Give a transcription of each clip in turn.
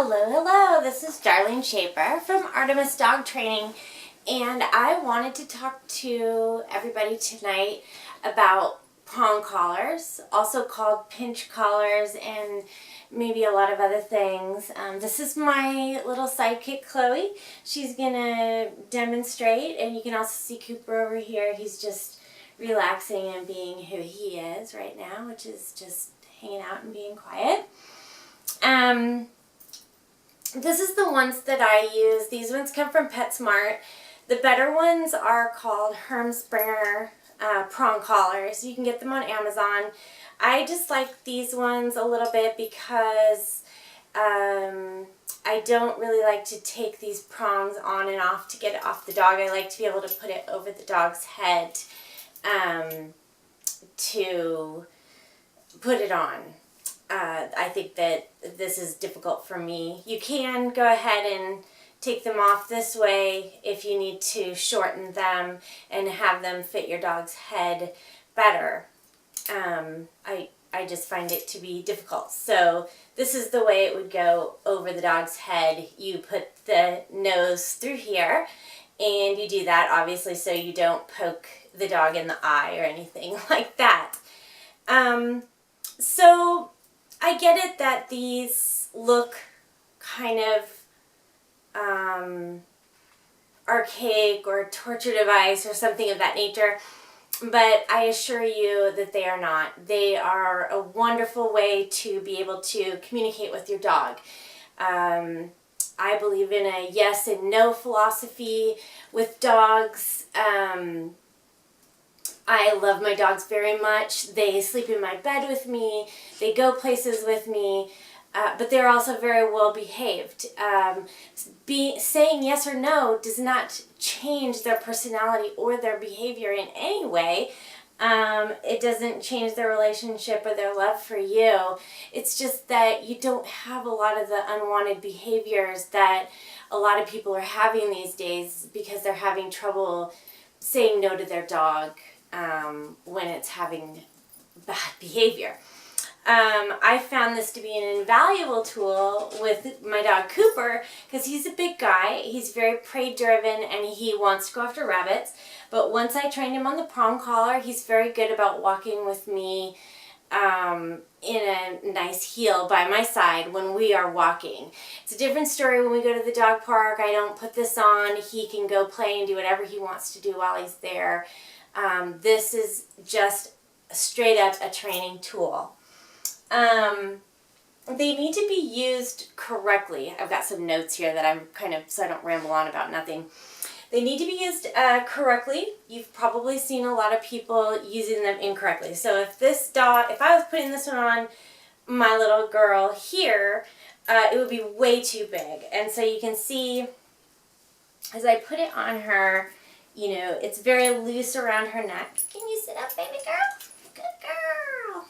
Hello, hello, this is Darlene Shaper from Artemis Dog Training, and I wanted to talk to everybody tonight about prong collars, also called pinch collars, and maybe a lot of other things. This is my little sidekick, Chloe. She's going to demonstrate, and you can also see Cooper over here. He's just relaxing and being who he is right now, which is just hanging out and being quiet. This is the ones that I use. These ones come from PetSmart. The better ones are called Hermspringer prong collars. You can get them on Amazon. I just like these ones a little bit because I don't really like to take these prongs on and off to get it off the dog. I like to be able to put it over the dog's head to put it on. I think that this is difficult for me. You can go ahead and take them off this way if you need to shorten them and have them fit your dog's head better. I just find it to be difficult. So this is the way it would go over the dog's head. You put the nose through here, and you do that obviously so you don't poke the dog in the eye or anything like that. So I get it that these look kind of archaic or torture device or something of that nature, but I assure you that they are not. They are a wonderful way to be able to communicate with your dog. I believe in a yes and no philosophy with dogs. I love my dogs very much. They sleep in my bed with me. They go places with me. But they're also very well behaved. Saying yes or no does not change their personality or their behavior in any way. It doesn't change their relationship or their love for you. It's just that you don't have a lot of the unwanted behaviors that a lot of people are having these days because they're having trouble saying no to their dog when it's having bad behavior. I found this to be an invaluable tool with my dog Cooper because he's a big guy. He's very prey driven and he wants to go after rabbits. But once I trained him on the prong collar, he's very good about walking with me in a nice heel by my side when we are walking. It's a different story when we go to the dog park. I don't put this on. He can go play and do whatever he wants to do while he's there. This is just straight up a training tool. They need to be used correctly. I've got some notes here that I'm so I don't ramble on about nothing. They need to be used correctly. You've probably seen a lot of people using them incorrectly. So if I was putting this one on my little girl here, it would be way too big. And so you can see as I put it on her, you know, it's very loose around her neck. Can you sit up, baby girl? Good girl.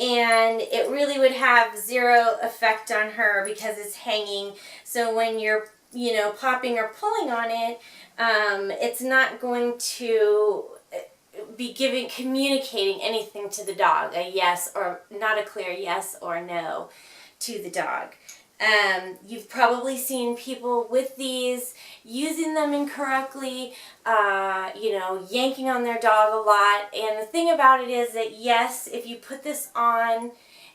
And it really would have zero effect on her because it's hanging. So when you're, you know, popping or pulling on it, it's not going to be communicating anything to the dog, a yes or not a clear yes or no to the dog. You've probably seen people with these using them incorrectly, you know, yanking on their dog a lot. And the thing about it is that, yes, if you put this on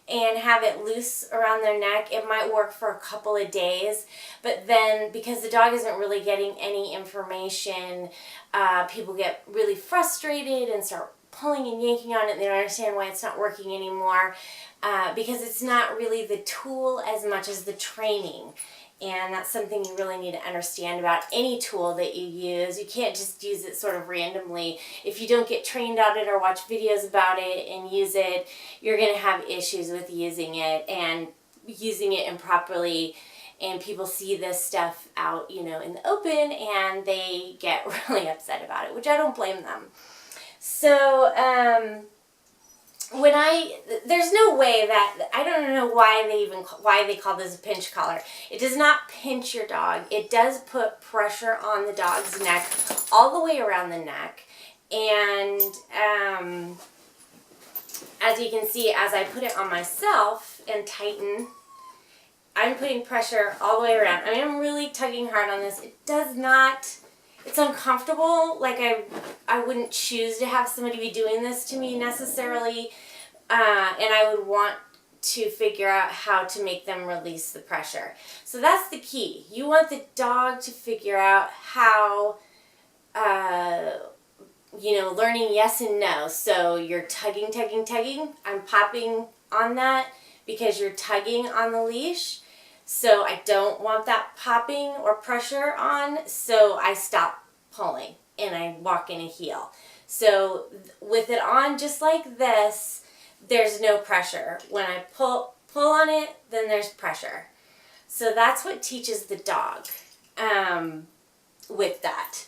and have it loose around their neck, it might work for a couple of days. But then, because the dog isn't really getting any information, people get really frustrated and start pulling and yanking on it, and they don't understand why it's not working anymore, because it's not really the tool as much as the training. And that's something you really need to understand about any tool that you use. You can't just use it sort of randomly. If you don't get trained on it or watch videos about it and use it, you're going to have issues with using it and using it improperly. And people see this stuff out, you know, in the open, and they get really upset about it, which I don't blame them. So, there's no way that, I don't know why they call this a pinch collar. It does not pinch your dog. It does put pressure on the dog's neck all the way around the neck. And as you can see, as I put it on myself and tighten, I'm putting pressure all the way around. I mean, I'm really tugging hard on this. It does not, it's uncomfortable. Like I wouldn't choose to have somebody be doing this to me necessarily. And I would want to figure out how to make them release the pressure. So that's the key. You want the dog to figure out how, learning yes and no. So you're tugging, tugging, tugging. I'm popping on that because you're tugging on the leash. So I don't want that popping or pressure on, so I stop pulling and I walk in a heel. So with it on just like this, there's no pressure. When I pull on it, then there's pressure. So that's what teaches the dog with that.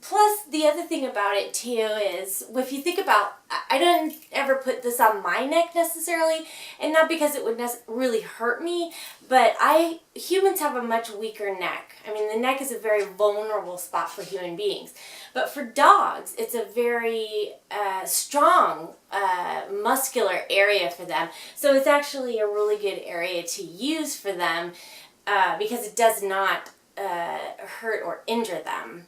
Plus, the other thing about it too is, if you think about, I don't ever put this on my neck necessarily, and not because it would really hurt me, but humans have a much weaker neck. I mean, the neck is a very vulnerable spot for human beings. But for dogs, it's a very strong, muscular area for them. So it's actually a really good area to use for them because it does not hurt or injure them.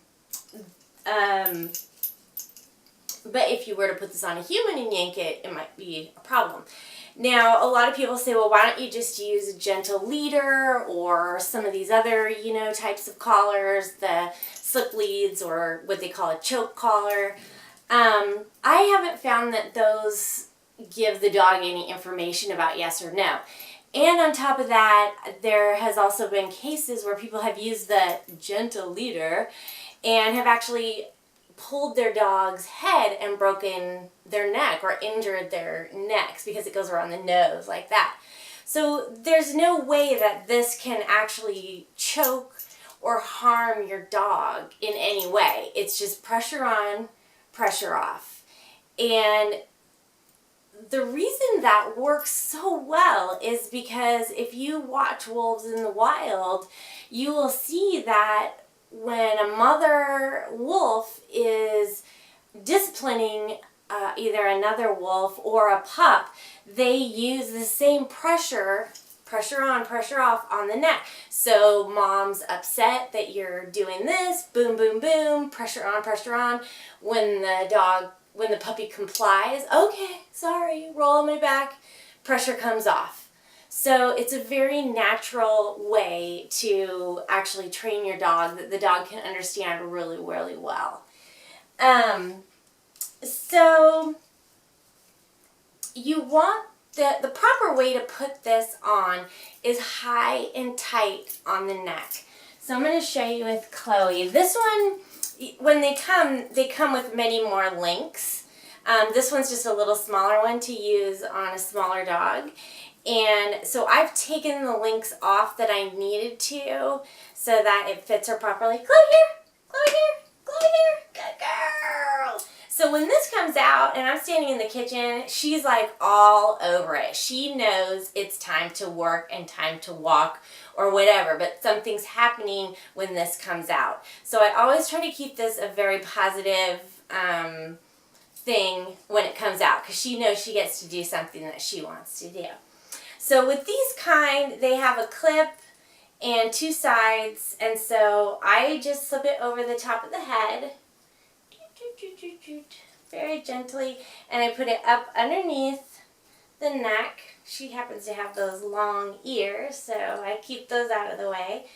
But if you were to put this on a human and yank it, it might be a problem. Now, a lot of people say, well, why don't you just use a gentle leader or some of these other, types of collars, the slip leads or what they call a choke collar. I haven't found that those give the dog any information about yes or no. And on top of that, there has also been cases where people have used the gentle leader and have actually pulled their dog's head and broken their neck or injured their necks because it goes around the nose like that. So there's no way that this can actually choke or harm your dog in any way. It's just pressure on, pressure off. And the reason that works so well is because if you watch wolves in the wild, you will see that when a mother wolf is disciplining either another wolf or a pup, they use the same pressure on, pressure off on the neck. So mom's upset that you're doing this, boom, boom, boom, pressure on, pressure on. When the puppy complies, okay, sorry, roll on my back, pressure comes off. So it's a very natural way to actually train your dog that the dog can understand really, really well. So you want the proper way to put this on is high and tight on the neck. So I'm going to show you with Chloe. This one, when they come with many more links. This one's just a little smaller one to use on a smaller dog. And so I've taken the links off that I needed to so that it fits her properly. Chloe here, Chloe here, Chloe here, good girl. So when this comes out and I'm standing in the kitchen, she's like all over it. She knows it's time to work and time to walk or whatever, but something's happening when this comes out. So I always try to keep this a very positive thing when it comes out because she knows she gets to do something that she wants to do. So with these kind, they have a clip and two sides, and so I just slip it over the top of the head, very gently, and I put it up underneath the neck. She happens to have those long ears, so I keep those out of the way,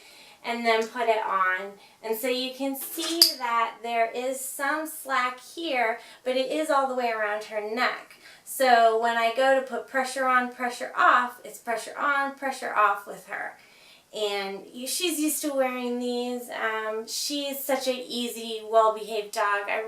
and then put it on. And so you can see that there is some slack here, but it is all the way around her neck. So when I go to put pressure on, pressure off, it's pressure on, pressure off with her. And she's used to wearing these. She's such an easy, well-behaved dog. I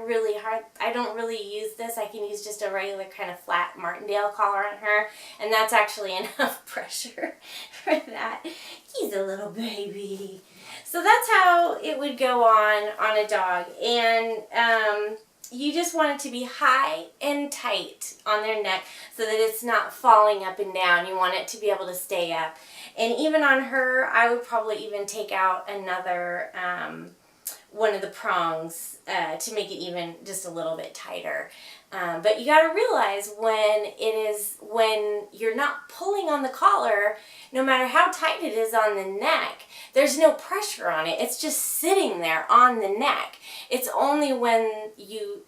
don't really use this. I can use just a regular kind of flat Martindale collar on her, and that's actually enough pressure for that. He's a little baby. So that's how it would go on a dog. And you just want it to be high and tight on their neck so that it's not falling up and down. You want it to be able to stay up. And even on her, I would probably even take out another one of the prongs to make it even just a little bit tighter. But you got to realize when you're not pulling on the collar, no matter how tight it is on the neck, there's no pressure on it. It's just sitting there on the neck. It's only when you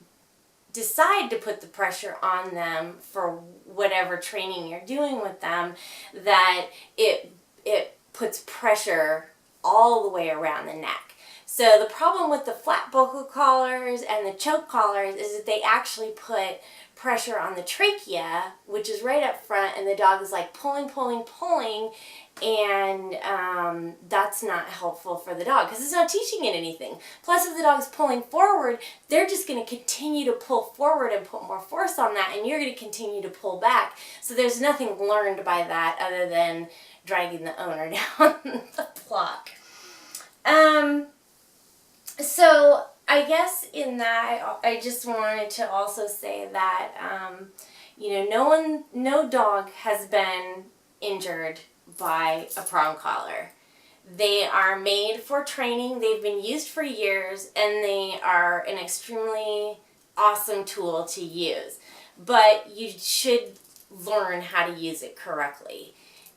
decide to put the pressure on them for whatever training you're doing with them that it puts pressure all the way around the neck. So the problem with the flat buckle collars and the choke collars is that they actually put pressure on the trachea, which is right up front, and the dog is like pulling, and that's not helpful for the dog because it's not teaching it anything. Plus, if the dog's pulling forward, they're just going to continue to pull forward and put more force on that, and you're going to continue to pull back. So there's nothing learned by that other than dragging the owner down the block. So I guess in that, I just wanted to also say that, no dog has been injured by a prong collar. They are made for training. They've been used for years, and they are an extremely awesome tool to use. But you should learn how to use it correctly.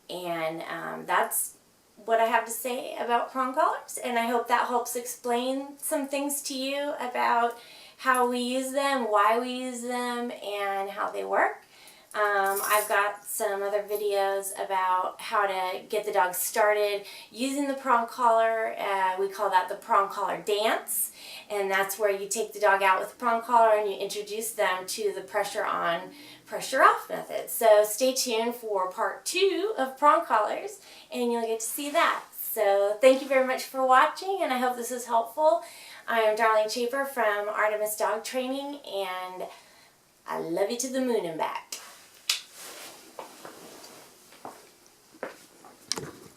And that's what I have to say about prong collars, and I hope that helps explain some things to you about how we use them, why we use them, and how they work. I've got some other videos about how to get the dog started using the prong collar. We call that the prong collar dance, and that's where you take the dog out with the prong collar and you introduce them to the pressure on, pressure off method. So stay tuned for part 2 of prong collars, and you'll get to see that. So thank you very much for watching, and I hope this is helpful. I am Darlene Chaper from Artemis Dog Training, and I love you to the moon and back.